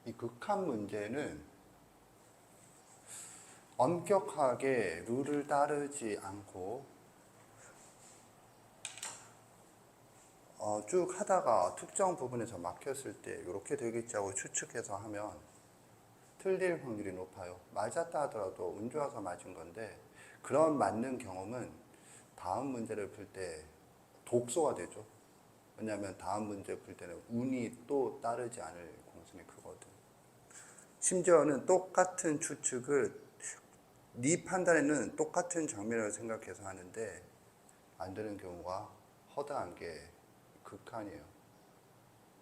이 극한 문제는 엄격하게 룰을 따르지 않고 쭉 하다가 특정 부분에서 막혔을 때 이렇게 되겠지 하고 추측해서 하면 틀릴 확률이 높아요. 맞았다 하더라도 운 좋아서 맞은 건데 그런 맞는 경험은 다음 문제를 풀 때 독소가 되죠. 왜냐하면 다음 문제 풀 때는 운이 또 따르지 않을 공산이 크거든. 심지어는 똑같은 추측을 네 판단에는 똑같은 장면을 생각해서 하는데 안 되는 경우가 허다한 게 극한이에요.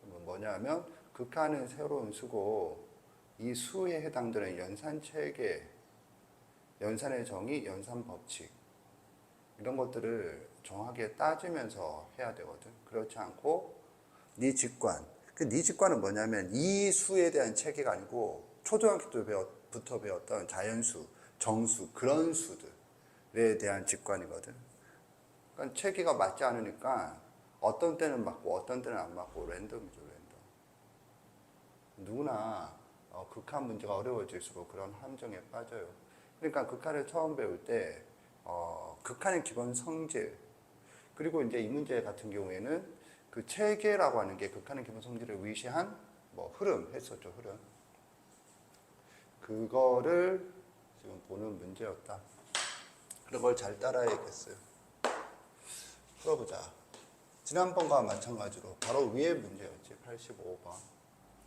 뭐냐면 극한은 새로운 수고 이 수에 해당되는 연산체계, 연산의 정의, 연산 법칙 이런 것들을 정확하게 따지면서 해야 되거든. 그렇지 않고 네 직관. 네 직관은 뭐냐면 이 수에 대한 체계가 아니고 초등학교 때부터 배웠던 자연수, 정수 그런 수들에 대한 직관이거든. 그러니까 체계가 맞지 않으니까 어떤 때는 맞고 어떤 때는 안 맞고 랜덤이죠, 랜덤. 누구나 극한 문제가 어려워질수록 그런 함정에 빠져요. 그러니까 극한을 처음 배울 때 극한의 기본 성질 그리고 이제 이 문제 같은 경우에는 그 체계라고 하는 게 극한의 기본 성질을 위시한 뭐 흐름 했었죠, 흐름. 그거를 지금 보는 문제였다. 그런 걸 잘 따라야겠어요. 풀어보자. 지난번과 마찬가지로 바로 위에 문제였지. 85번.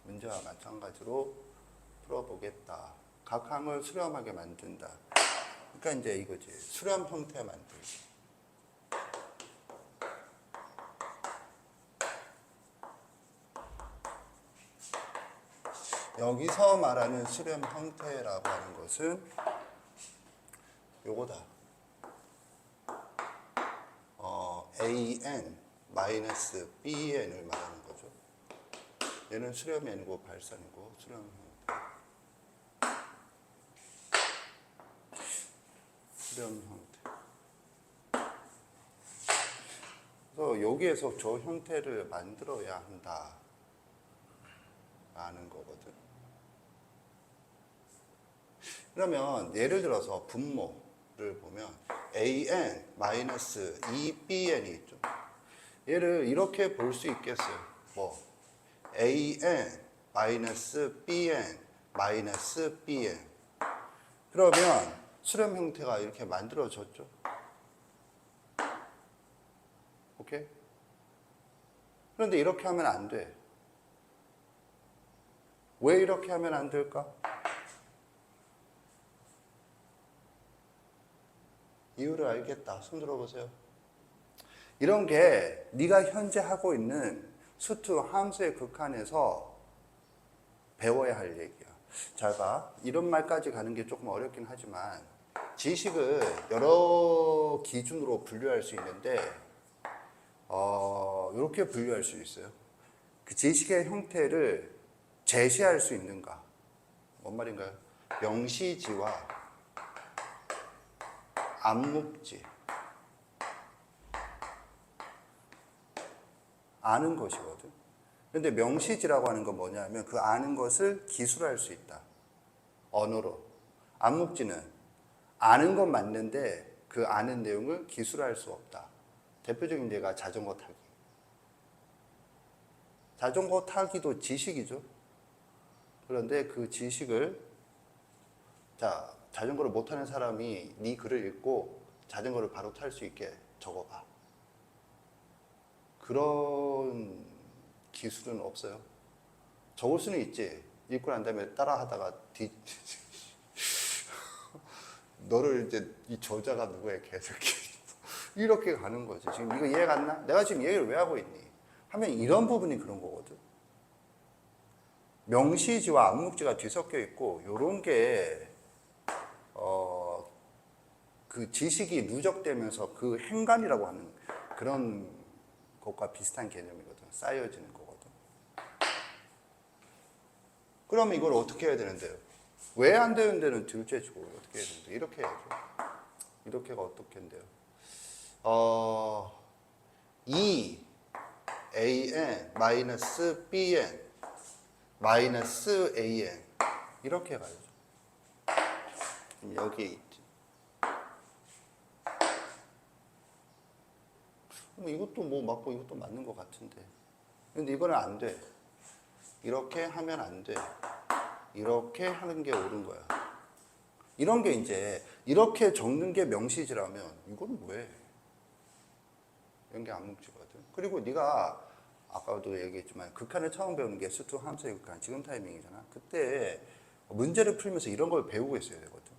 문제와 마찬가지로 풀어보겠다. 각 항을 수렴하게 만든다. 그러니까 이제 이거지. 수렴 형태 만들기. 여기서 말하는 수렴 형태라고 하는 것은 요거다. AN-BN을 말하는 거죠. 얘는 수렴이 아니고 발산이고 수렴 형태. 수렴 형태. 그래서 여기에서 저 형태를 만들어야 한다. 라는 거거든. 그러면 예를 들어서 분모를 보면 AN-2BN이 있죠. 얘를 이렇게 볼 수 있겠어요. 뭐 AN-BN-BN 그러면 수렴 형태가 이렇게 만들어졌죠. 오케이? 그런데 이렇게 하면 안 돼. 왜 이렇게 하면 안 될까? 이유를 알겠다. 손 들어보세요. 이런 게 네가 현재 하고 있는 수투 함수의 극한에서 배워야 할 얘기야. 잘 봐. 이런 말까지 가는 게 조금 어렵긴 하지만 지식을 여러 기준으로 분류할 수 있는데 이렇게 분류할 수 있어요. 그 지식의 형태를 제시할 수 있는가? 뭔 말인가요? 명시지와 암묵지 아는 것이거든. 그런데 명시지라고 하는 건 뭐냐면 그 아는 것을 기술할 수 있다. 언어로. 암묵지는 아는 건 맞는데 그 아는 내용을 기술할 수 없다. 대표적인 예가 자전거 타기. 자전거 타기도 지식이죠. 그런데 그 지식을 자전거를 못하는 사람이 네 글을 읽고 자전거를 바로 탈 수 있게 적어봐. 그런 기술은 없어요. 적을 수는 있지. 읽고 난 다음에 따라하다가 너를 이제 이 저자가 누구야 개새끼 이렇게 가는 거지. 지금 이거 이해가 안 나? 내가 지금 얘기를 왜 하고 있니? 하면 이런 부분이 그런 거거든. 명시지와 암묵지가 뒤섞여 있고 요런 게 그 지식이 누적되면서 그 행간이라고 하는 그런 것과 비슷한 개념이거든. 쌓여지는 거거든. 그러면 이걸 어떻게 해야 되는데요? 왜 안 되는 데는 둘째 주고 어떻게 해야 되는데? 이렇게 해야죠. 이렇게가 어떻게 한대요? E AN-BN 마이너스 an 이렇게 가야죠. 여기에 있지. 이것도 뭐 맞고 이것도 맞는 것 같은데. 근데 이거는 안 돼. 이렇게 하면 안 돼. 이렇게 하는 게 옳은 거야. 이런 게 이제 이렇게 적는 게 명시지라면 이건 왜? 이런 게 암묵지거든. 그리고 네가 아까도 얘기했지만 극한을 처음 배우는 게 S2 함수의 극한 지금 타이밍이잖아. 그때 문제를 풀면서 이런 걸 배우고 있어야 되거든.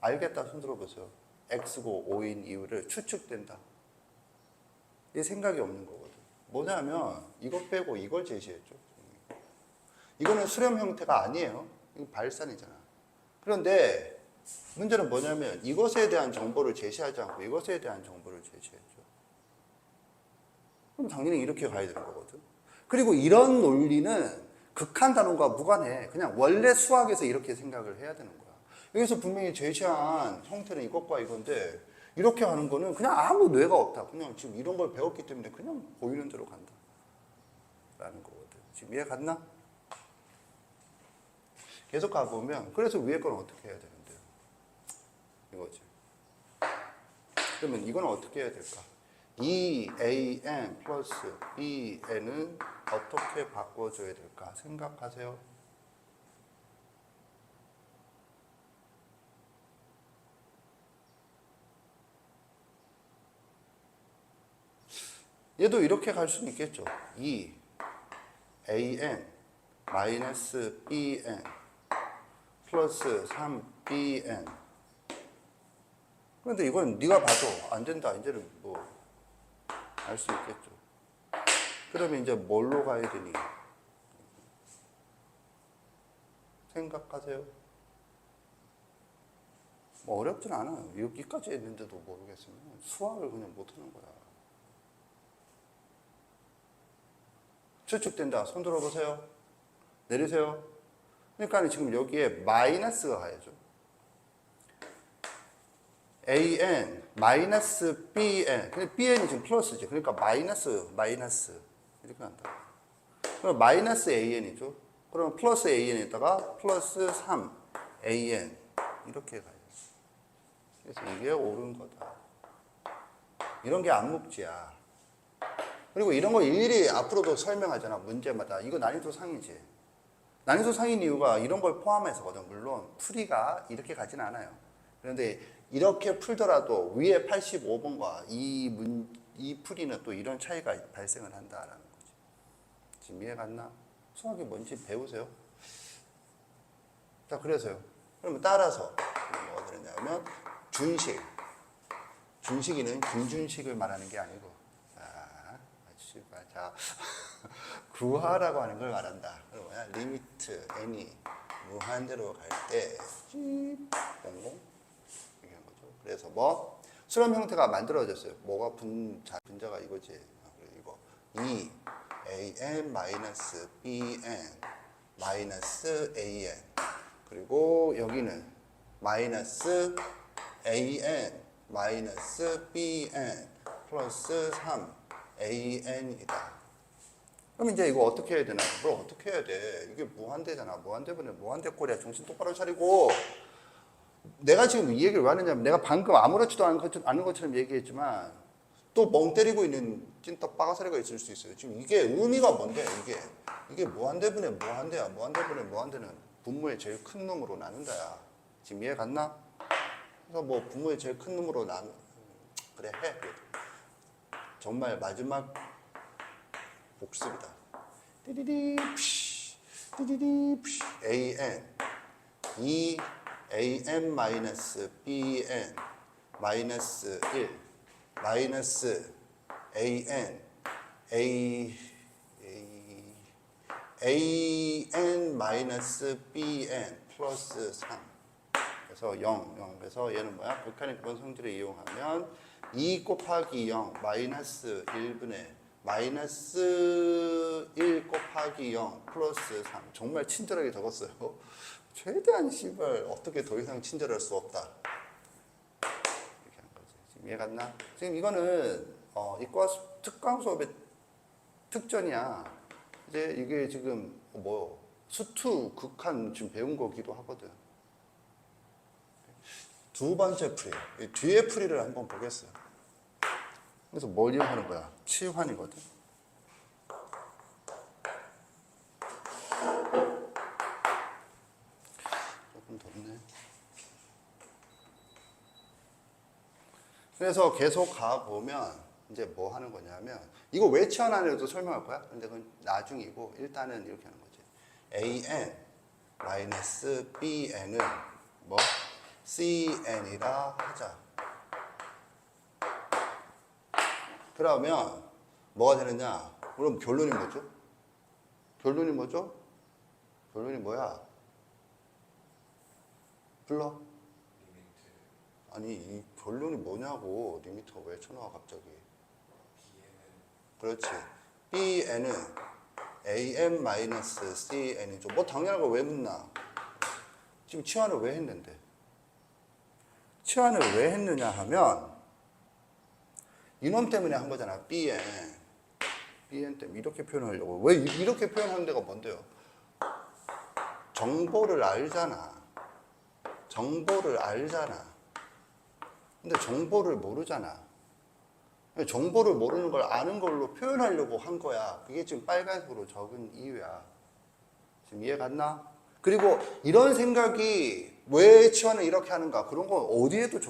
알겠다 손 들어보세요. X고 O인 이유를 추측된다. 이 생각이 없는 거거든. 뭐냐면 이것 빼고 이걸 제시했죠. 이거는 수렴 형태가 아니에요. 이거 발산이잖아. 그런데 문제는 뭐냐면 이것에 대한 정보를 제시하지 않고 이것에 대한 정보를 제시했죠. 그럼 당연히 이렇게 가야 되는 거거든. 그리고 이런 논리는 극한 단원과 무관해. 그냥 원래 수학에서 이렇게 생각을 해야 되는 거야. 여기서 분명히 제시한 형태는 이것과 이건데 이렇게 하는 거는 그냥 아무 뇌가 없다. 그냥 지금 이런 걸 배웠기 때문에 그냥 보이는 대로 간다. 라는 거거든. 지금 이해 갔나? 계속 가보면 그래서 위에 건 어떻게 해야 되는데요? 이거지. 그러면 이건 어떻게 해야 될까? EAN 플러스 BN은 어떻게 바꿔줘야 될까? 생각하세요. 얘도 이렇게 갈 수는 있겠죠. EAN 마이너스 BN 플러스 3BN. 그런데 이건 네가 봐도 안 된다. 이제는 뭐 알 수 있겠죠. 그러면 이제 뭘로 가야 되니? 생각하세요. 뭐 어렵진 않아요. 여기까지 했는데도 모르겠으면 수학을 그냥 못하는 거야. 추측된다. 손 들어보세요. 내리세요. 그러니까 지금 여기에 마이너스가 가야죠. AN 마이너스 BN. 근데 BN이 지금 플러스지. 그러니까 마이너스 이렇게 간다. 그럼 마이너스 AN이죠. 그럼 플러스 AN에다가 플러스 3AN 이렇게 가요. 그래서 이게 옳은 거다. 이런 게 암묵지야. 그리고 이런 거 일일이 앞으로도 설명하잖아. 문제마다. 이거 난이도 상이지. 난이도 상인 이유가 이런 걸 포함해서거든. 물론 풀이가 이렇게 가진 않아요. 그런데 이렇게 풀더라도 위에 85번과 이 풀이는 또 이런 차이가 발생을 한다라는 거지. 지금 이해 갔나? 수학이 뭔지 배우세요. 자, 그래서요. 그러면 따라서 뭐가 되느냐면 준식이는 김준식을 말하는 게 아니고 자, 구하라고 하는 걸 말한다. 그럼 뭐야? 리미트 n이 무한대로 갈 때 공공 이렇게 한 거죠. 그래서 뭐 수렴 형태가 만들어졌어요. 뭐가 분자가 이거지. 이거 an 마이너스 bn 마이너스 an 그리고 여기는 마이너스 an 마이너스 bn 플러스 3an이다. 그럼 이제 이거 어떻게 해야 되나? 뭘 어떻게 해야 돼? 이게 무한대잖아. 무한대분의 무한대 꼴이야. 정신 똑바로 차리고. 내가 지금 이 얘기를 왜 하느냐면 내가 방금 아무렇지도 않은 것처럼 얘기했지만 또 멍 때리고 있는 찐떡 빠가사리가 있을 수 있어요. 지금 이게 의미가 뭔데? 이게 무한대분의 무한대야. 무한대분의 무한대는 분모의 제일 큰 놈으로 나눈다야. 지금 이해 갔나? 그래서 뭐 분모의 제일 큰 놈으로 그래 해. 정말 마지막 복습이다. 띠디디 푸시 띠디디 푸시 an an 마이너스 bn 마이너스 1 마이너스 an 마이너스 bn 플러스 3 그래서 0 그래서 얘는 뭐야? 극한의 기본 성질을 이용하면 2 곱하기 0 마이너스 1분의 마이너스 1 곱하기 0 플러스 3 정말 친절하게 적었어요. 최대한 씨발 어떻게 더 이상 친절할 수 없다. 이렇게 한 거지. 지금 이해 갔나? 지금 이거는 이과 특강 수업의 특전이야. 이제 이게 지금 뭐 수투 극한 지금 배운 거기도 하거든. 두 번째 풀이, 이 뒤에 풀이를 한번 보겠어요. 그래서 뭘 이용하는 거야? 치환이거든. 조금 덥네. 그래서 계속 가보면 이제 뭐 하는 거냐면, 이거 왜 치환하는지도 설명할 거야. 근데 그건 나중이고, 일단은 이렇게 하는 거지. AN 마이너스 BN은 뭐 CN이라 하자. 그러면 뭐가 되느냐? 그럼 결론이 뭐죠? 결론이 뭐죠? 결론이 뭐야? 불러? 아니, 이 결론이 뭐냐고. 리미트가 왜 쳐나와 갑자기? 그렇지. BN은 AM-CN이죠. 뭐 당연한 거 왜 묻나? 지금 치환을 왜 했는데? 치환을 왜 했느냐 하면 이놈 때문에 한 거잖아. BN 때문에 이렇게 표현하려고. 왜 이렇게 표현하는 데가 뭔데요? 정보를 알잖아. 정보를 알잖아. 근데 정보를 모르잖아. 정보를 모르는 걸 아는 걸로 표현하려고 한 거야. 그게 지금 빨간색으로 적은 이유야. 지금 이해 갔나? 그리고 이런 생각이 왜 치환을 이렇게 하는가? 그런 거 어디에도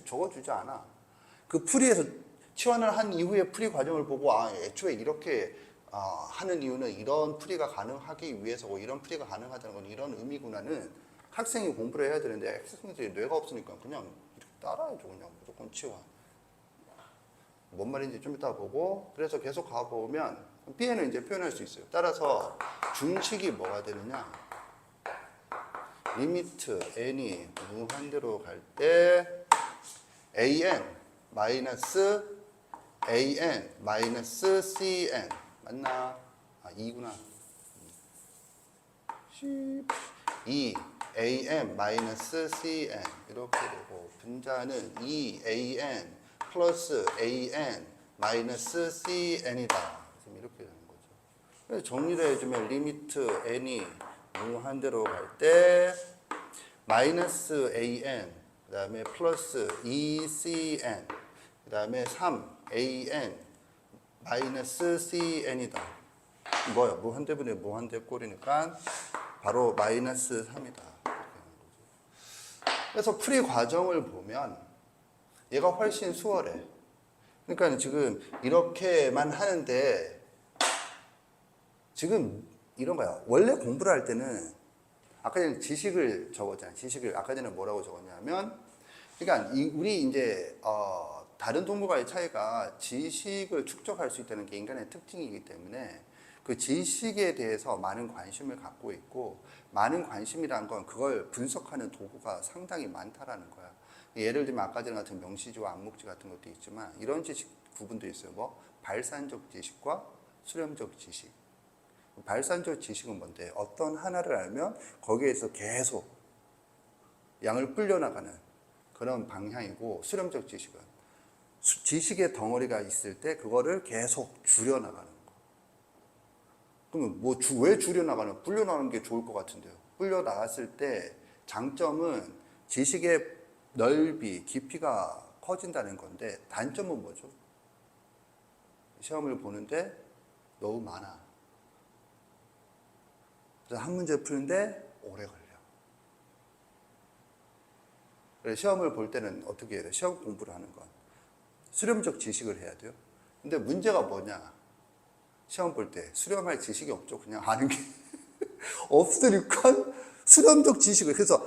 적어주지 않아. 그 풀이에서 치환을 한 이후에 풀이 과정을 보고, 애초에 이렇게 하는 이유는 이런 풀이가 가능하기 위해서고, 이런 풀이가 가능하다는 건 이런 의미구나는 학생이 공부를 해야 되는데, 학생들이 뇌가 없으니까 그냥 이렇게 따라야죠. 그냥 무조건 치환. 뭔 말인지 좀 이따 보고, 그래서 계속 가보면 B에는 이제 표현할 수 있어요. 따라서 준식이 뭐가 되느냐? 리미트 n이 무한대로 갈 때 an 마이너스 an 마이너스 cn 맞나? 2구나. 2 an 마이너스 cn 이렇게 되고, 분자는 2an 플러스 an 마이너스 cn이다. 지금 이렇게 되는 거죠. 그래서 정리를 해주면 리미트 n이 무한대로 갈 때 마이너스 an 그 다음에 플러스 2cn 그 다음에 3an 마이너스 cn이다. 뭐야? 무한대분의 무한대 꼴이니까 바로 마이너스 3이다. 그래서 풀이 과정을 보면 얘가 훨씬 수월해. 그러니까 지금 이렇게만 하는데, 지금 이런 거야. 원래 공부를 할 때는 아까 전에 지식을 적었잖아요. 지식을 아까 전에 뭐라고 적었냐면, 그러니까 우리 이제 다른 동물과의 차이가 지식을 축적할 수 있다는 게 인간의 특징이기 때문에 그 지식에 대해서 많은 관심을 갖고 있고, 많은 관심이란 건 그걸 분석하는 도구가 상당히 많다라는 거야. 예를 들면 아까 전 같은 명시지와 암묵지 같은 것도 있지만, 이런 지식 구분도 있어요. 뭐 발산적 지식과 수렴적 지식. 발산적 지식은 뭔데? 어떤 하나를 알면 거기에서 계속 양을 불려나가는 그런 방향이고, 수렴적 지식은 지식의 덩어리가 있을 때 그거를 계속 줄여나가는 거. 그러면 뭐 왜 줄여나가는? 불려나가는 게 좋을 것 같은데요. 불려나갔을 때 장점은 지식의 넓이, 깊이가 커진다는 건데, 단점은 뭐죠? 시험을 보는데 너무 많아. 그래서 한 문제 푸는데 오래 걸려. 그래서 시험을 볼 때는 어떻게 해야 돼? 시험 공부를 하는 건 수렴적 지식을 해야 돼요. 근데 문제가 뭐냐? 시험 볼 때 수렴할 지식이 없죠. 그냥 아는 게 없으니까 수렴적 지식을. 그래서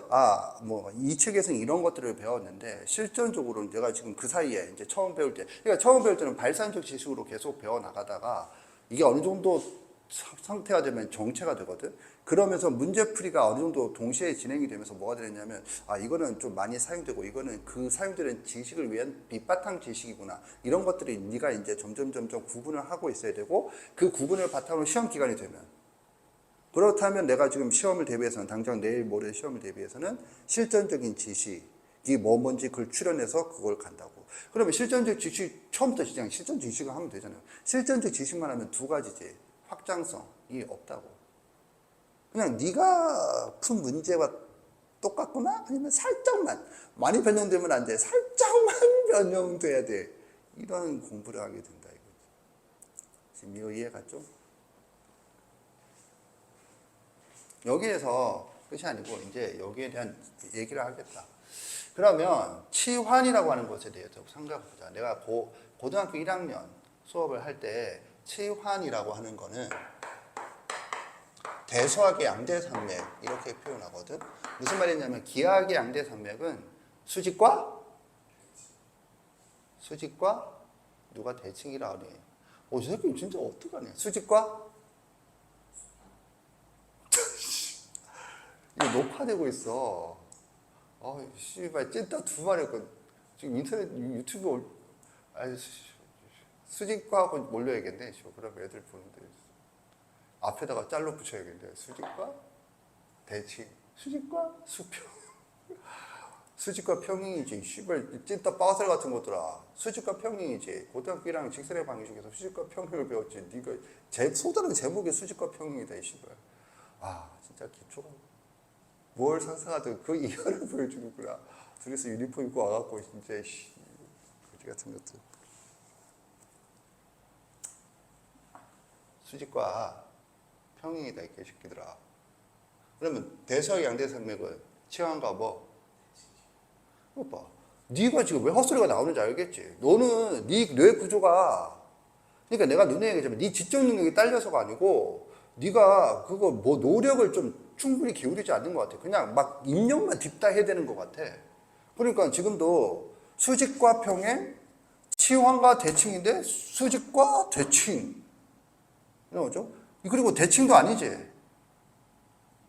뭐 이 책에서는 이런 것들을 배웠는데, 실전적으로 내가 지금 그 사이에 이제 처음 배울 때, 그러니까 처음 배울 때는 발산적 지식으로 계속 배워 나가다가 이게 어느 정도 상태가 되면 정체가 되거든. 그러면서 문제풀이가 어느 정도 동시에 진행이 되면서 뭐가 되냐면, 이거는 좀 많이 사용되고, 이거는 그 사용되는 지식을 위한 밑바탕 지식이구나. 이런 것들이 네가 이제 점점 구분을 하고 있어야 되고, 그 구분을 바탕으로 시험 기간이 되면, 그렇다면 내가 지금 시험을 대비해서는, 당장 내일 모레 시험을 대비해서는 실전적인 지식이 뭔지 그걸 추려내서 그걸 간다고. 그러면 실전적 지식, 처음부터 그냥 실전적 지식을 하면 되잖아요. 실전적 지식만 하면 두 가지지. 확장성이 없다고. 그냥 네가 푼 문제와 똑같구나? 아니면 살짝만, 많이 변형되면 안 돼. 살짝만 변형돼야 돼. 이런 공부를 하게 된다 이거지. 지금 이거 이해갔죠? 여기에서 끝이 아니고 이제 여기에 대한 얘기를 하겠다. 그러면 치환이라고 하는 것에 대해서 생각해보자. 내가 고등학교 1학년 수업을 할 때 치환이라고 하는 거는 대소학의 양대산맥 이렇게 표현하거든. 무슨 말이냐면 기하학의 양대산맥은 수직과 누가 대칭이라 하네. 이 새끼 진짜 어떡하냐. 수직과 이거 녹화되고 있어. 씨발 찐따 두 마리 했거든. 지금 인터넷 유튜브 수직과하고 몰려야겠네. 그럼 애들 보는데 앞에다가 짤로 붙여야겠네. 수직과 대칭, 수직과 수평. 수직과 평행이지. 씨발 찐따 빠살 같은 것들아. 수직과 평행이지. 고등학교 1학년 직선의 방식에서 수직과 평행을 배웠지. 네가 소다는 제목이 수직과 평행이다. 이 씨발. 진짜 기초가 뭘 상상하든 그 이하를 보여주는구나. 그래서 유니폼 입고 와갖고 진짜 거지 같은 것들. 수직과 평행이다 이 개새끼들아. 그러면 대서의 양대산맥은 치환과 뭐? 오빠, 네가 지금 왜 헛소리가 나오는지 알겠지? 너는 네 뇌 구조가, 그러니까 내가 눈에 얘기하자면 네 지적 능력이 딸려서가 아니고 네가 그거 뭐 노력을 좀 충분히 기울이지 않는 것 같아. 그냥 막 입력만 딥다 해야 되는 것 같아. 그러니까 지금도 수직과 평행, 치환과 대칭인데 수직과 대칭. 그죠? 그리고 대칭도 아니지.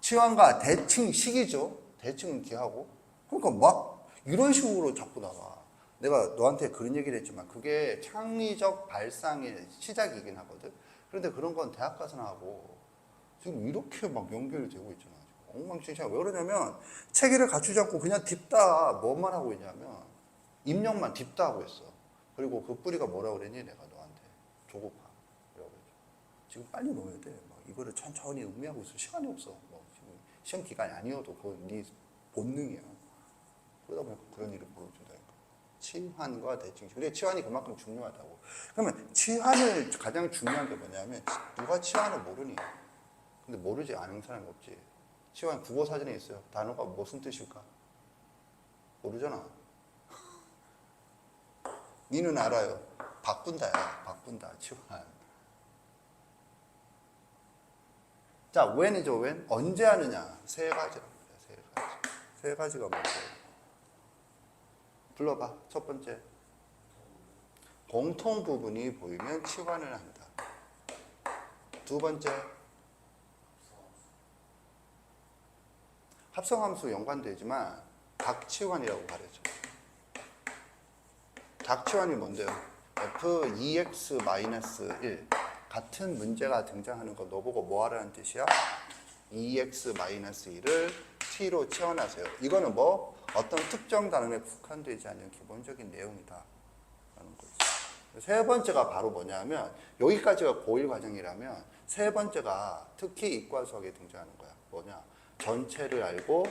치환과 대칭식이죠. 대칭은 기하고. 그러니까 막 이런 식으로 자꾸 나와. 내가 너한테 그런 얘기를 했지만 그게 창의적 발상의 시작이긴 하거든. 그런데 그런 건 대학 가서나 하고 지금 이렇게 막 연결이 되고 있잖아. 엉망진창. 왜 그러냐면 체계를 갖추지 않고 그냥 딥다 뭐만 하고 있냐면 입력만 딥다 하고 있어. 그리고 그 뿌리가 뭐라고 그랬니? 내가 너한테 조급함 이라고 했죠. 지금 빨리 넣어야 돼. 막 이거를 천천히 음미하고 있어. 시간이 없어. 지금 시험 기간이 아니어도 그건 네 본능이야. 그러다 보니까 그런 일을 보여준다니까. 치환과 대칭. 근데 치환이 그만큼 중요하다고. 그러면 치환을 가장 중요한 게 뭐냐면 누가 치환을 모르니? 근데 모르지 않은 사람이 없지. 치환 국어 사전에 있어요. 단어가 무슨 뜻일까? 모르잖아. 니는 알아요. 바꾼다야. 바꾼다. 치환. 자, when이죠. when. 언제 하느냐. 세 가지랍니다. 세 가지. 세 가지가 뭐죠? 불러봐. 첫 번째. 공통 부분이 보이면 치환을 한다. 두 번째. 합성함수 연관되지만 닥치환이라고 가르쳐. 닥치환이 뭔데요? f2x-1 같은 문제가 등장하는 거 너보고 뭐 하라는 뜻이야? 2x-1을 t로 치환하세요. 이거는 뭐 어떤 특정 단원에 국한되지 않는 기본적인 내용이다 라는 거지. 세 번째가 바로 뭐냐면 여기까지가 고1 과정이라면 세 번째가 특히 이과 수학에 등장하는 거야. 뭐냐? 전체를 알고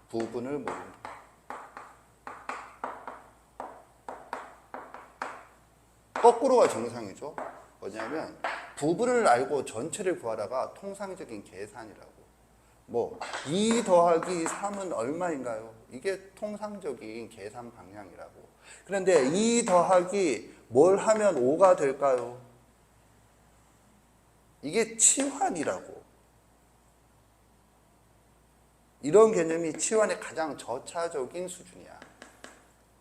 부분을 모른다. 거꾸로가 정상이죠. 뭐냐면 부분을 알고 전체를 구하다가 통상적인 계산이라고. 뭐 2 더하기 3은 얼마인가요? 이게 통상적인 계산 방향이라고. 그런데 2 더하기 뭘 하면 5가 될까요? 이게 치환이라고. 이런 개념이 치환의 가장 저차적인 수준이야.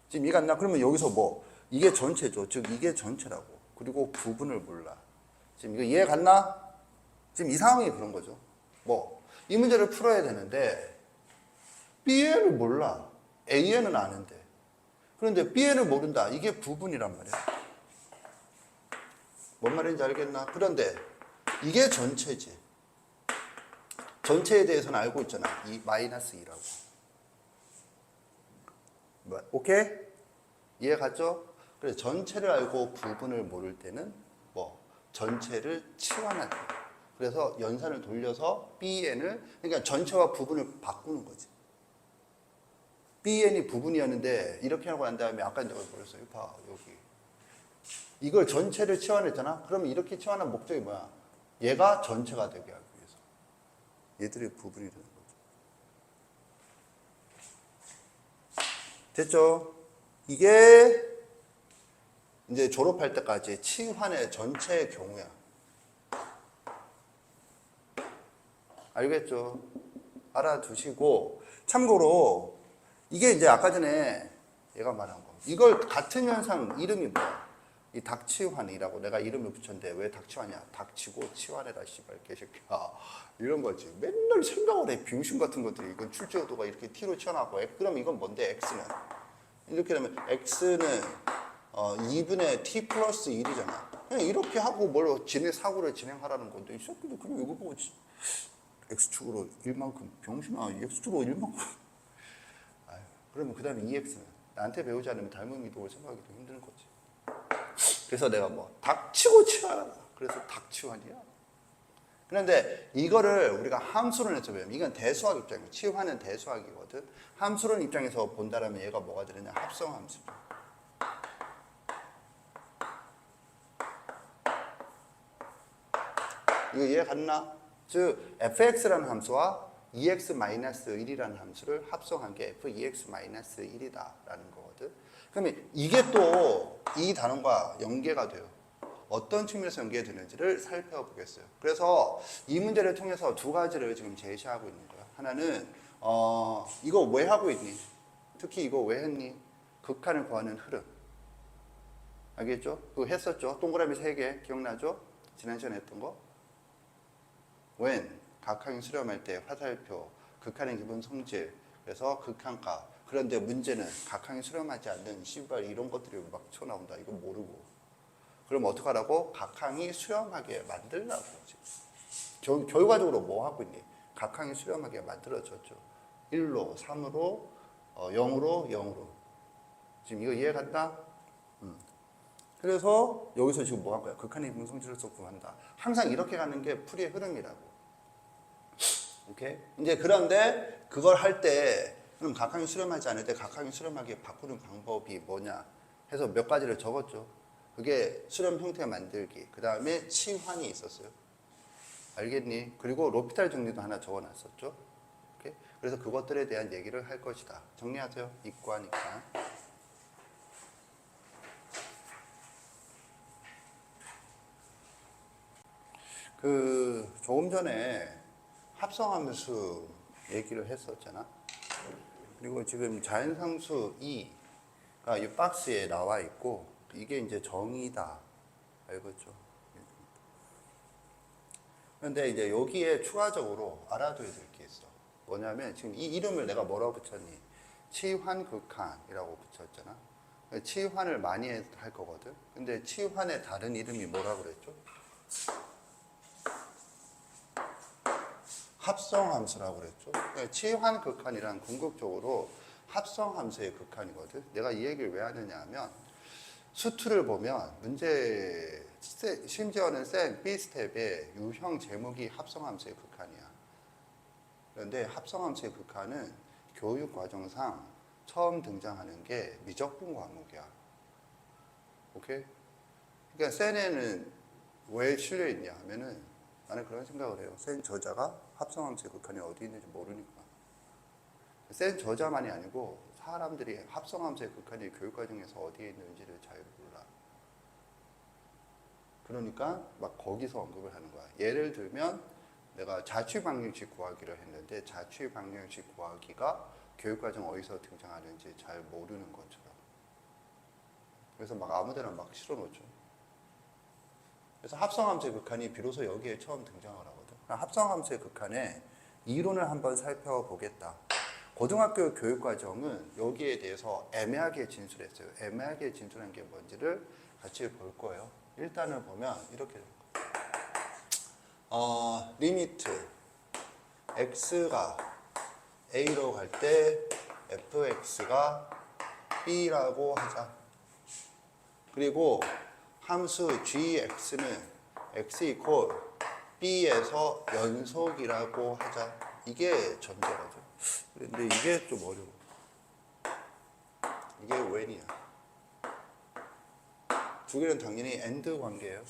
지금 이해가 안 나? 그러면 여기서 뭐 이게 전체죠. 즉 이게 전체라고. 그리고 부분을 몰라. 지금 이거 이해 갔나? 지금 이 상황이 그런 거죠. 뭐 이 문제를 풀어야 되는데 B에는 몰라. A에는 아는데. 그런데 B에는 모른다. 이게 부분이란 말이야. 뭔 말인지 알겠나? 그런데 이게 전체지. 전체에 대해서는 알고 있잖아. 이 -2라고. 오케이? 이해 갔죠? 그래서 전체를 알고 부분을 모를 때는 뭐 전체를 치환한다. 그래서 연산을 돌려서 BN을, 그러니까 전체와 부분을 바꾸는 거지. BN이 부분이었는데 이렇게 하고 난 다음에 아까 내가 뭐랬어요? 봐, 여기. 이걸 전체를 치환했잖아? 그러면 이렇게 치환한 목적이 뭐야? 얘가 전체가 되게 하기 위해서. 얘들이 부분이 되는 거죠. 됐죠? 이게 이제 졸업할 때까지 치환의 전체의 경우야. 알겠죠? 알아두시고, 참고로 이게 이제 아까 전에 얘가 말한 거. 이걸 같은 현상 이름이 뭐야? 이 닥치환이라고 내가 이름을 붙였는데 왜 닥치환이야? 닥치고 치환해라 씨발 개새끼야. 이런 거지. 맨날 생각을 해. 병신 같은 것들이. 이건 출제도가 이렇게 t로 튀어나오고 그럼 이건 뭔데? x는 이렇게 되면 x는 2분의 t 플러스 1이잖아. 그냥 이렇게 하고 뭘 사고를 진행하라는 건데 이 새끼도 그냥 이거 보고 x축으로 1만큼 병신아 x축으로 1만큼 그러면 그 다음에 2x는 나한테 배우지 않으면 닮은 이동을 생각하기도 힘든 거지. 그래서 내가 뭐 닥치고 치환하라. 그래서 닥치환이야. 그런데 이거를 우리가 함수론에서 배우면 이건 대수학 입장이고 치환은 대수학이거든. 함수론 입장에서 본다라면 얘가 뭐가 되느냐? 합성함수죠. 이거 이해 갔나? 즉 fx라는 함수와 2x-1이라는 함수를 합성한 게 f2x-1이다 라는 거거든. 그러면 이게 또 이 단원과 연계가 돼요. 어떤 측면에서 연계가 되는지를 살펴보겠어요. 그래서 이 문제를 통해서 두 가지를 지금 제시하고 있는 거야. 하나는 이거 왜 하고 있니? 특히 이거 왜 했니? 극한을 구하는 흐름. 알겠죠? 그거 했었죠? 동그라미 3개 기억나죠? 지난 시간에 했던 거. when 각항이 수렴할 때 화살표, 극한의 기본 성질, 그래서 극한값. 그런데 문제는 각항이 수렴하지 않는 씨발 이런 것들이 막 튀어나온다. 이거 모르고. 그럼 어떡하라고? 각항이 수렴하게 만들라고. 결과적으로 뭐 하고 있니? 각항이 수렴하게 만들어졌죠. 1로, 3으로, 0으로, 0으로. 지금 이거 이해 간다? 그래서 여기서 지금 뭐 한 거야? 극한의 기본 성질을 구한다. 항상 이렇게 가는 게 풀이의 흐름이라고. 오케이? 이제 그런데 그걸 할 때 그럼 각항이 수렴하지 않을 때 각항이 수렴하게 바꾸는 방법이 뭐냐 해서 몇 가지를 적었죠. 그게 수렴 형태 만들기. 그 다음에 치환이 있었어요. 알겠니? 그리고 로피탈 정리도 하나 적어놨었죠. 오케이? 그래서 그것들에 대한 얘기를 할 것이다. 정리하세요. 이과니까. 조금 전에 합성함수 얘기를 했었잖아. 그리고 지금 자연상수 2가 이 박스에 나와 있고 이게 이제 정의다. 알겠죠? 그런데 이제 여기에 추가적으로 알아둬야 될 게 있어. 뭐냐면 지금 이 이름을 내가 뭐라고 붙였니? 치환극한이라고 붙였잖아. 치환을 많이 할 거거든. 근데 치환의 다른 이름이 뭐라고 그랬죠? 합성함수라고 그랬죠. 치환극한이란 궁극적으로 합성함수의 극한이거든. 내가 이 얘기를 왜 하느냐 하면 수투를 보면 문제 심지어는 쌤 B스텝의 유형 제목이 합성함수의 극한이야. 그런데 합성함수의 극한은 교육과정상 처음 등장하는 게 미적분 과목이야. 오케이? 그러니까 쌤에는 왜 실려있냐 하면은 나는 그런 생각을 해요. 센 저자가 합성함수의 극한이 어디 있는지 모르니까. 센 저자만이 아니고 사람들이 합성함수의 극한이 교육과정에서 어디에 있는지를 잘 몰라. 그러니까 막 거기서 언급을 하는 거야. 예를 들면 내가 자취방정식 구하기를 했는데 자취방정식 구하기가 교육과정 어디서 등장하는지 잘 모르는 것처럼. 그래서 막 아무데나 막 실어놓죠. 그래서 합성함수의 극한이 비로소 여기에 처음 등장을 하거든. 합성함수의 극한의 이론을 한번 살펴보겠다. 고등학교 교육과정은 여기에 대해서 애매하게 진술했어요. 애매하게 진술한 게 뭔지를 같이 볼 거예요. 일단은 보면 이렇게 될 거예요. 리미트 x가 a로 갈 때 fx가 b라고 하자. 그리고 함수 gx는 X 이퀄 B에서 연속이라고 하자. 이게 전제라죠. 근데 이게 좀 어려워. 이게 when이야. 두 개는 당연히 and 관계예요.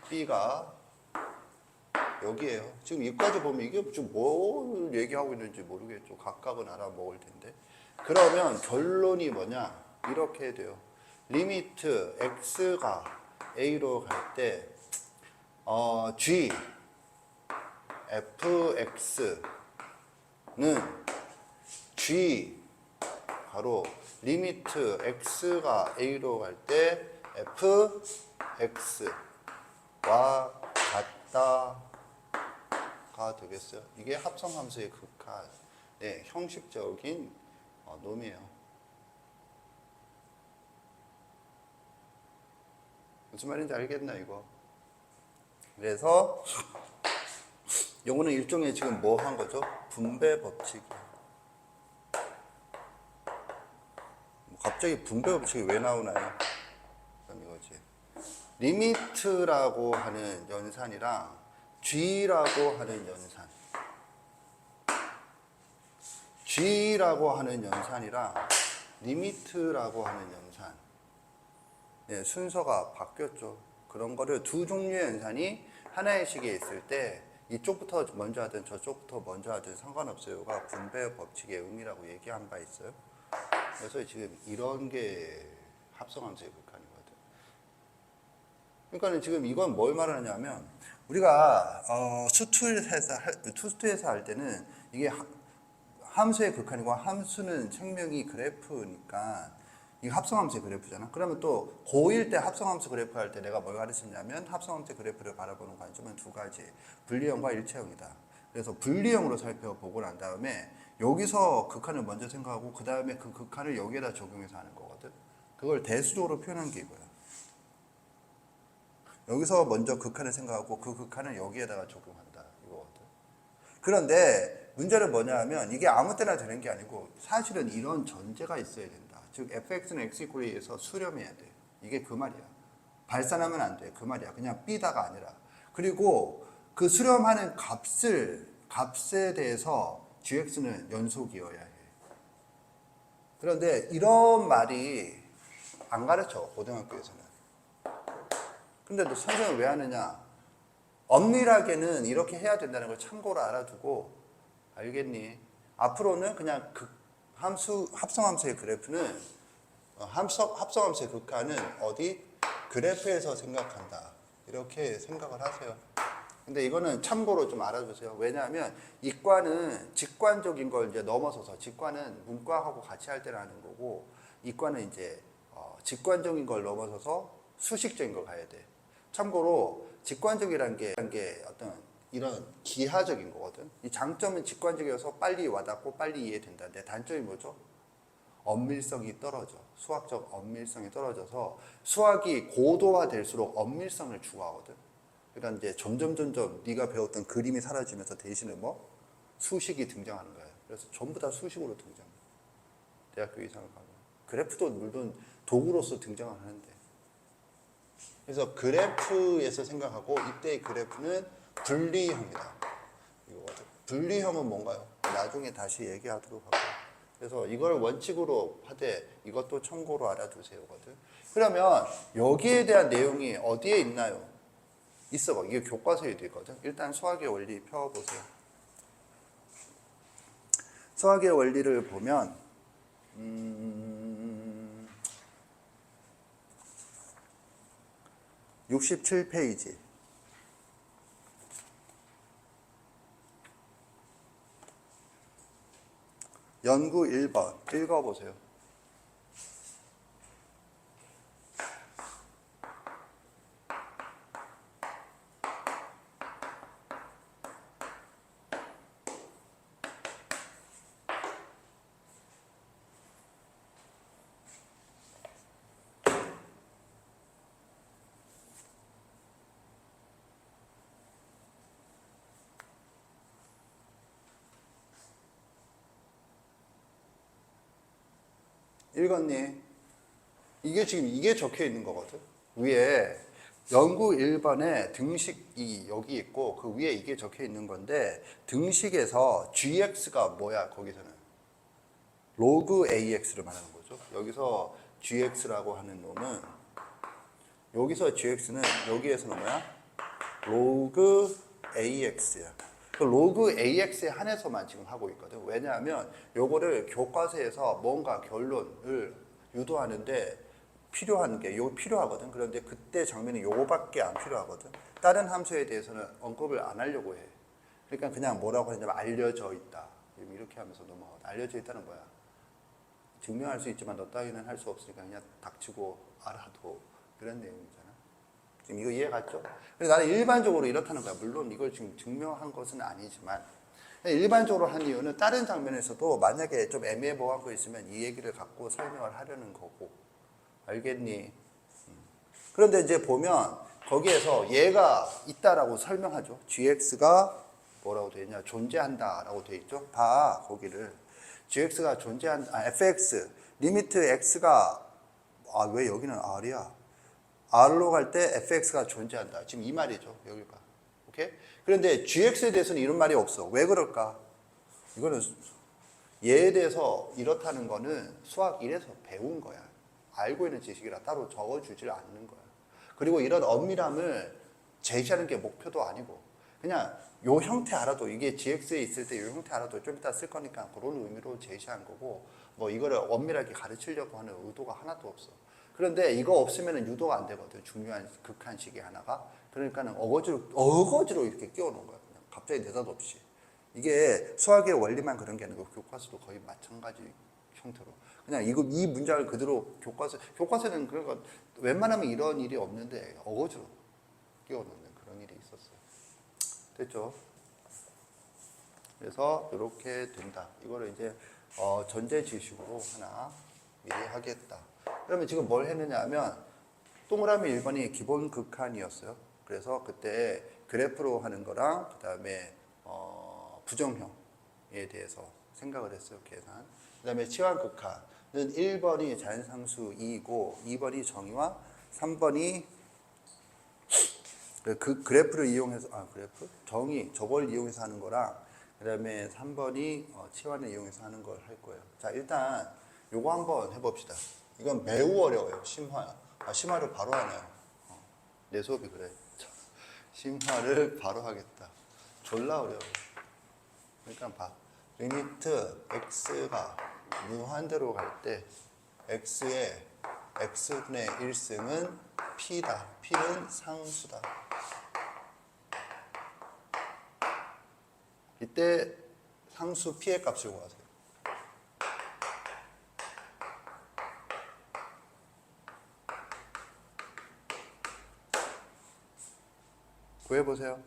B가 여기에요. 지금 여기까지 보면 이게 지금 뭘 얘기하고 있는지 모르겠죠. 각각은 알아먹을 텐데. 그러면 결론이 뭐냐? 이렇게 돼요. 리미트 x가 a로 갈 때 g fx는 g 바로 리미트 x가 a로 갈 때 fx와 같다가 되겠어요. 이게 합성함수의 극한의 형식적인 놈이에요. 무슨 말인지 알겠나 이거? 그래서 요거는 일종의 지금 뭐 한 거죠? 분배 법칙이에요. 갑자기 분배 법칙이 왜 나오나요? 그럼 이거지. 리미트라고 하는 연산이랑 G라고 하는 연산. G라고 하는 연산이랑 리미트라고 하는 연산. 네, 순서가 바뀌었죠. 그런 거를 두 종류의 연산이 하나의 시기에 있을 때 이쪽부터 먼저 하든 저쪽부터 먼저 하든 상관없어요가 분배 법칙의 의미라고 얘기한 바 있어요. 그래서 지금 이런 게 합성함수의 극한이거든. 그러니까 지금 이건 뭘 말하냐면 우리가 투스투에서 할 때는 이게 함수의 극한이고 함수는 생명이 그래프니까 이게 합성함수의 그래프잖아. 그러면 또 고1 때 합성함수 그래프 할 때 내가 뭘 가르쳤냐면 합성함수의 그래프를 바라보는 관점은 두 가지. 분리형과 일체형이다. 그래서 분리형으로 살펴보고 난 다음에 여기서 극한을 먼저 생각하고 그 다음에 그 극한을 여기에다 적용해서 하는 거거든. 그걸 대수적으로 표현한 게 이거야. 여기서 먼저 극한을 생각하고 그 극한을 여기에다가 적용한다. 이거거든. 그런데 문제는 뭐냐 하면 이게 아무 때나 되는 게 아니고 사실은 이런 전제가 있어야 된다. 즉 fx는 x 이퀄에 의해서 수렴해야 돼. 이게 그 말이야. 발산하면 안 돼. 그 말이야. 그냥 B다가 아니라. 그리고 그 수렴하는 값에 대해서 gx는 연속이어야 해. 그런데 이런 말이 안 가르쳐. 고등학교에서는. 근데 너 선생님 왜 하느냐? 엄밀하게는 이렇게 해야 된다는 걸 참고로 알아두고 알겠니? 앞으로는 그냥 합성함수의 그래프는 합성함수의 극한은 어디? 그래프에서 생각한다. 이렇게 생각을 하세요. 근데 이거는 참고로 좀 알아두세요. 왜냐하면 이과는 직관적인 걸 이제 넘어서서 직관은 문과하고 같이 할 때는 하는 거고 이과는 이제 직관적인 걸 넘어서서 수식적인 걸 가야 돼. 참고로 직관적이라는 게 어떤 이런 기하적인 거거든. 이 장점은 직관적이어서 빨리 와닿고 빨리 이해된다는데 단점이 뭐죠? 엄밀성이 떨어져. 수학적 엄밀성이 떨어져서 수학이 고도화될수록 엄밀성을 추구하거든. 그러니까 이제 점점 네가 배웠던 그림이 사라지면서 대신에 뭐? 수식이 등장하는 거예요. 그래서 전부 다 수식으로 등장해. 대학교 이상을 가면. 그래프도 물론 도구로서 등장을 하는데. 그래서 그래프에서 생각하고 이때의 그래프는 분리형이다. 이거거든. 분리형은 뭔가요? 나중에 다시 얘기하도록 하고. 그래서 이걸 원칙으로 하되 이것도 참고로 알아두세요거든. 그러면 여기에 대한 내용이 어디에 있나요? 있어. 이게 교과서에도 있거든. 일단 수학의 원리 펴보세요. 수학의 원리를 보면 67페이지. 연구 1번 읽어보세요. 읽었니? 이게 지금 이게 적혀 있는 거거든. 위에 연구 1번에 등식이 여기 있고 그 위에 이게 적혀 있는 건데 등식에서 gx가 뭐야 거기서는 로그 ax를 말하는 거죠. 여기서 gx라고 하는 놈은 여기서 gx는 여기에서는 뭐야? 로그 ax야. 그 로그 ax에 한해서만 지금 하고 있거든. 왜냐하면 요거를 교과서에서 뭔가 결론을 유도하는데 필요한 게 요거 필요하거든. 그런데 그때 장면이 요거밖에 안 필요하거든. 다른 함수에 대해서는 언급을 안 하려고 해. 그러니까 그냥 뭐라고 하냐면 알려져 있다. 이렇게 하면서 넘어가. 알려져 있다는 거야. 증명할 수 있지만 너 따위는 할 수 없으니까 그냥 닥치고 알아도 그런 내용이잖아. 지금 이거 이해 갔죠? 그래서 나는 일반적으로 이렇다는 거야. 물론 이걸 지금 증명한 것은 아니지만 일반적으로 한 이유는 다른 장면에서도 만약에 좀 애매모호한 거 있으면 이 얘기를 갖고 설명을 하려는 거고. 알겠니? 그런데 이제 보면 거기에서 얘가 있다라고 설명하죠. gx가 뭐라고 되어 있냐? 존재한다라고 되어 있죠. 봐, 거기를. gx가 존재한다. fx 리미트 x가 왜 여기는 r이야? r로 갈 때 fx가 존재한다. 지금 이 말이죠. 여기 봐. 오케이? 그런데 gx에 대해서는 이런 말이 없어. 왜 그럴까? 이거는 얘에 대해서 이렇다는 거는 수학 1에서 배운 거야. 알고 있는 지식이라 따로 적어주질 않는 거야. 그리고 이런 엄밀함을 제시하는 게 목표도 아니고 그냥 요 형태 알아도 이게 gx에 있을 때 요 형태 알아도 좀 이따 쓸 거니까 그런 의미로 제시한 거고 뭐 이거를 엄밀하게 가르치려고 하는 의도가 하나도 없어. 그런데 이거 없으면 유도가 안 되거든. 중요한 극한식이 하나가. 그러니까는 어거지로 이렇게 끼워놓은 거야. 그냥 갑자기 대답 없이. 이게 수학의 원리만 그런 게 아니고 교과서도 거의 마찬가지 형태로. 그냥 이 문장을 그대로 교과서는 그러니까 웬만하면 이런 일이 없는데 어거지로 끼워놓는 그런 일이 있었어요. 됐죠? 그래서 이렇게 된다. 이거를 이제 전제 지식으로 하나 미리 하겠다. 그러면 지금 뭘 했느냐 하면 동그라미 1번이 기본 극한이었어요. 그래서 그때 그래프로 하는 거랑 그 다음에 부정형에 대해서 생각을 했어요. 계산. 그 다음에 치환 극한은 1번이 자연상수 2이고 2번이 정의와 3번이 그 그래프를 이용해서 정의 저걸 이용해서 하는 거랑 그 다음에 3번이 치환을 이용해서 하는 걸 할 거예요. 자, 일단 요거 한번 해봅시다. 이건 매우 어려워요. 심화를 바로 하네요. 내 수업이 그래. 심화를 바로 하겠다. 졸라 어려워. 그러니까 봐. 리미트 x가 무한대로 갈 때 x의 x분의 1승은 p다. p는 상수다. 이때 상수 p의 값을 구하세요. 구해보세요.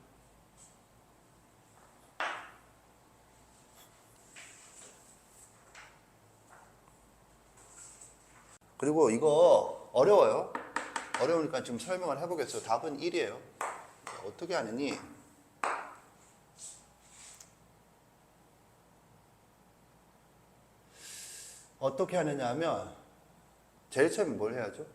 그리고 이거 어려워요. 어려우니까 지금 설명을 해보겠어요. 답은 1이에요. 어떻게 하느니 어떻게 하느냐 하면 제일 처음에 뭘 해야죠?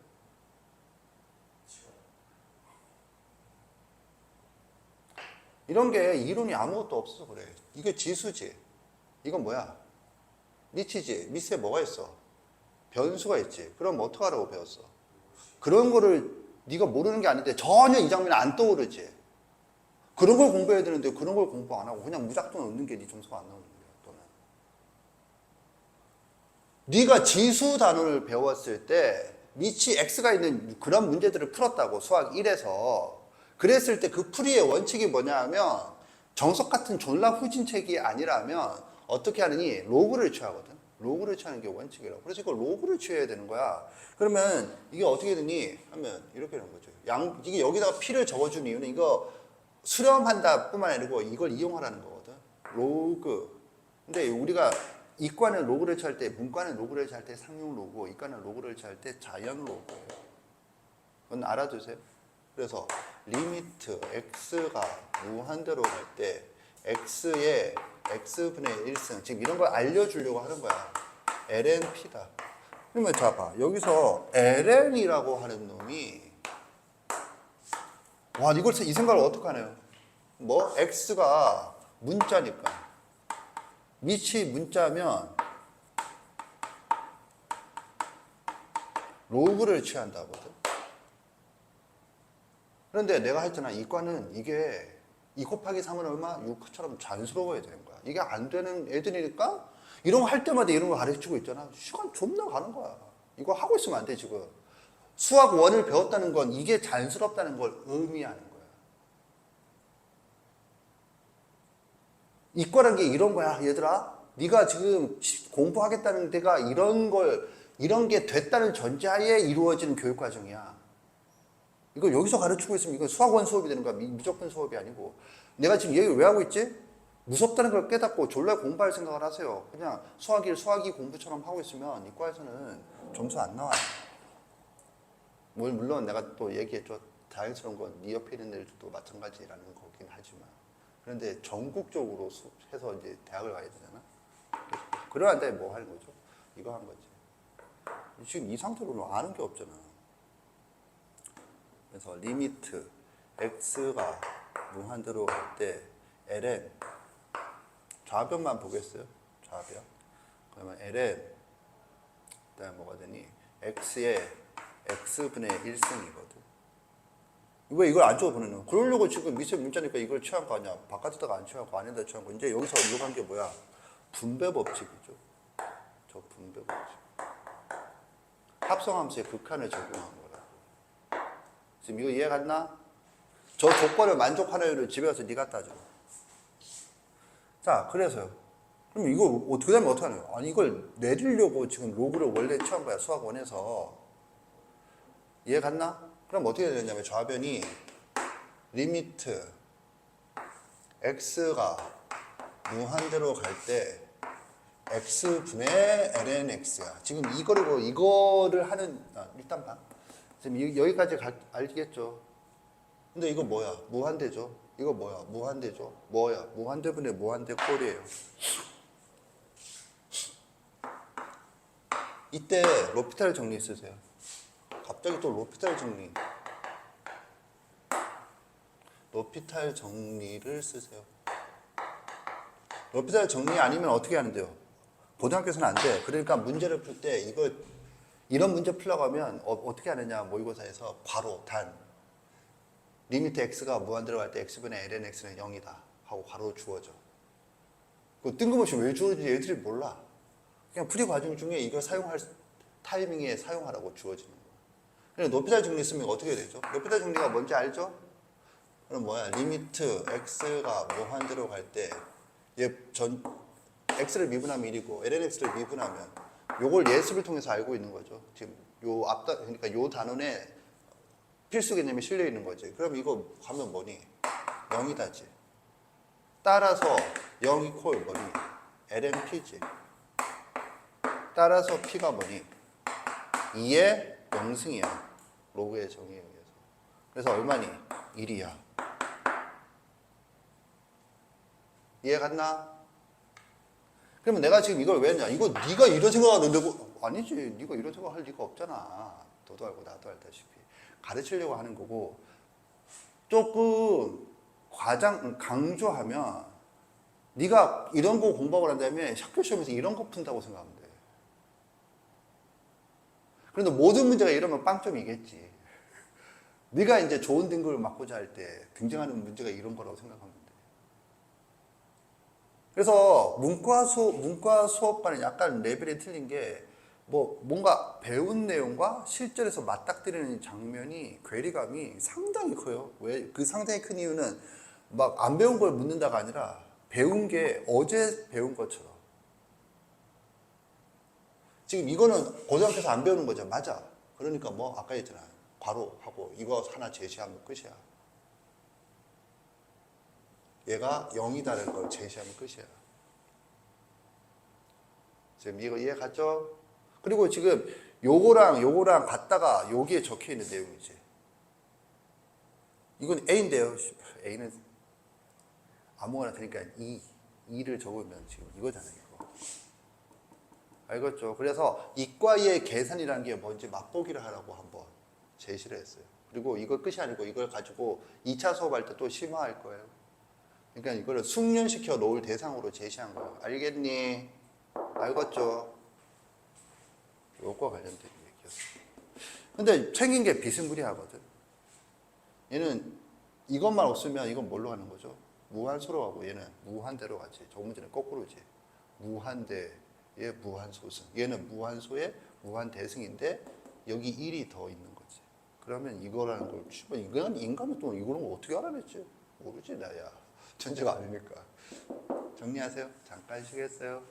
이런 게 이론이 아무것도 없어서 그래. 이게 지수지. 이건 뭐야? 미치지. 미스에 뭐가 있어? 변수가 있지. 그럼 어떡하라고 배웠어? 그런 거를 네가 모르는 게 아닌데 전혀 이 장면이 안 떠오르지. 그런 걸 공부해야 되는데 그런 걸 공부 안 하고 그냥 무작정 얻는 게 네 점수가 안 나오는 거야. 또는 네가 지수 단원을 배웠을 때 미치 x가 있는 그런 문제들을 풀었다고 수학 1에서 그랬을 때 그 풀이의 원칙이 뭐냐 하면 정석 같은 졸라 후진 책이 아니라면 어떻게 하느니 로그를 취하거든. 로그를 취하는 게 원칙이라고. 그래서 이걸 로그를 취해야 되는 거야. 그러면 이게 어떻게 되니 하면 이렇게 되는 거죠. 이게 여기다가 p를 적어준 이유는 이거 수렴한다 뿐만 아니고 이걸 이용하라는 거거든. 로그. 근데 우리가 이과는 로그를 취할 때, 문과는 로그를 취할 때 상용 로그, 이과는 로그를 취할 때 자연 로그예요. 그건 알아두세요. 그래서 리미트 x가 무한대로 갈 때 x의 x분의 1승 지금 이런 걸 알려주려고 하는 거야. lnp다. 그러면 자 봐. 여기서 ln이라고 하는 놈이 와, 이 생각을 어떡하네요. 뭐 x가 문자니까 밑이 문자면 로그를 취한다거든. 그런데 내가 했잖아. 이과는 이게 2 곱하기 3은 얼마? 6처럼 자연스러워야 되는 거야. 이게 안 되는 애들이니까 이런 거 할 때마다 이런 거 가르치고 있잖아. 시간 존나 가는 거야. 이거 하고 있으면 안 돼, 지금. 수학 원을 배웠다는 건 이게 자연스럽다는 걸 의미하는 거야. 이과란 게 이런 거야, 얘들아. 네가 지금 공부하겠다는 데가 이런 게 됐다는 전제하에 이루어지는 교육 과정이야. 이거 여기서 가르치고 있으면 이건 수학원 수업이 되는 거야. 무조건 수업이 아니고. 내가 지금 얘기를 왜 하고 있지? 무섭다는 걸 깨닫고 졸라 공부할 생각을 하세요. 그냥 수학이 공부처럼 하고 있으면 이과에서는 점수 안 나와요. 물론 내가 또 얘기해줘. 자연스러운 건 네 옆에 있는 애들도 마찬가지라는 거긴 하지만. 그런데 전국적으로 해서 이제 대학을 가야 되잖아. 그러한데 뭐 하는 거죠? 이거 한 거지. 지금 이 상태로는 아는 게 없잖아. 그래서 리미트 x가 무한대로 갈 때 ln 좌변만 보겠어요. 좌변. 그러면 ln 그다음에 뭐가 되니? x의 x분의 1승이거든. 왜 이걸 안쪽으로 보내는 거야? 그러려고 지금 밑에 문자니까 이걸 취한 거 아니야. 바깥에다가 안 취하고 안에다 취한 거. 이제 여기서 이거 한 게 뭐야? 분배 법칙이죠. 저 분배 법칙. 합성함수의 극한을 적용한 거라. 지금 이거 이해 갔나? 저 조건을 만족하는 애를 집에 가서 네가 따져. 자, 그래서요. 그럼 이거 그 다음에 어떻게 하는 거야? 아니, 이걸 내리려고 지금 로그를 원래 취한 거야. 수학원에서. 이해 갔나? 그럼 어떻게 되냐면 좌변이 리미트 x가 무한대로 갈 때 x분의 ln x야. 지금 이거를 하는, 일단 봐. 지금 여기까지 알겠죠? 근데 이거 뭐야? 무한대죠? 이거 뭐야? 무한대죠? 뭐야? 무한대분의 무한대 꼴이에요. 이때 로피탈 정리 쓰세요. 갑자기 또 로피탈 정리를 쓰세요. 로피탈 정리 아니면 어떻게 하는데요? 고등학교에서는 안 돼. 그러니까 문제를 풀 때 이런 문제 풀려고 하면 어떻게 하느냐, 모의고사에서 괄호, 단. 리미트 x가 무한대로 갈 때 x분의 ln x는 0이다 하고 괄호 주어져. 그 뜬금없이 왜 주어지지 애들이 몰라. 그냥 풀이 과정 중에 이걸 사용할 타이밍에 사용하라고 주어지는 거야. 그냥 높이달 정리 쓰면 어떻게 되죠? 높이달 정리가 뭔지 알죠? 그럼 뭐야? 리미트 x가 무한대로 갈 때 x를 미분하면 1이고 ln x를 미분하면 요걸 예습을 통해서 알고 있는 거죠. 지금 그러니까 요 단원에 필수 개념이 실려 있는 거지. 그럼 이거 가면 뭐니? 0이다지. 따라서 0 이퀄 뭐니? lnp지. 따라서 p가 뭐니? 2의 0승이야. 로그의 정의에 의해서. 그래서 얼마니? 1이야. 이해 갔나? 그러면 내가 지금 이걸 왜 했냐? 이거 네가 이런 생각하는데 아니지. 네가 이런 생각할 리가 없잖아. 너도 알고 나도 알다시피. 가르치려고 하는 거고 조금 강조하면 네가 이런 거 공부하고 난 다음에 학교 시험에서 이런 거 푼다고 생각하면 돼. 그런데 모든 문제가 이러면 빵점이겠지. 네가 이제 좋은 등급을 맞고자 할 때 등장하는 문제가 이런 거라고 생각하면 돼. 그래서 문과 수업과는 약간 레벨이 틀린 게 뭔가 배운 내용과 실전에서 맞닥뜨리는 장면이 괴리감이 상당히 커요. 왜? 그 상당히 큰 이유는 막 안 배운 걸 묻는다가 아니라 배운 게 어제 배운 것처럼. 지금 이거는 고등학교에서 안 배우는 거죠. 맞아. 그러니까 아까 했잖아. 괄호하고 이거 하나 제시하면 끝이야. 얘가 0이다라는 걸 제시하면 끝이야. 지금 이거 이해 갔죠? 그리고 지금 요거랑 같다가 여기에 적혀 있는 내용이지. 이건 A인데요. A는 아무거나 되니까 2를 적으면 지금 이거잖아요. 이거. 알겠죠? 그래서 이과의 계산이라는 게 뭔지 맛보기를 하라고 한번 제시를 했어요. 그리고 이거 끝이 아니고 이걸 가지고 2차 수업할 때 또 심화할 거예요. 그러니까 이거를 숙련시켜 놓을 대상으로 제시한 거예요. 알겠니? 알겠죠? 요거 관련된 얘기였어요. 근데 생긴 게 비스무리하거든. 얘는 이것만 없으면 이건 뭘로 가는 거죠? 무한소로 가고 얘는 무한대로 가지. 조금 전에 거꾸로지. 무한대의 무한소승. 얘는 무한소의 무한대승인데 여기 1이 더 있는 거지. 그러면 이거라는 걸 인간은 또 이거는 어떻게 알아냈지? 모르지 나야. 천재가 아니니까. 정리하세요. 잠깐 쉬겠어요.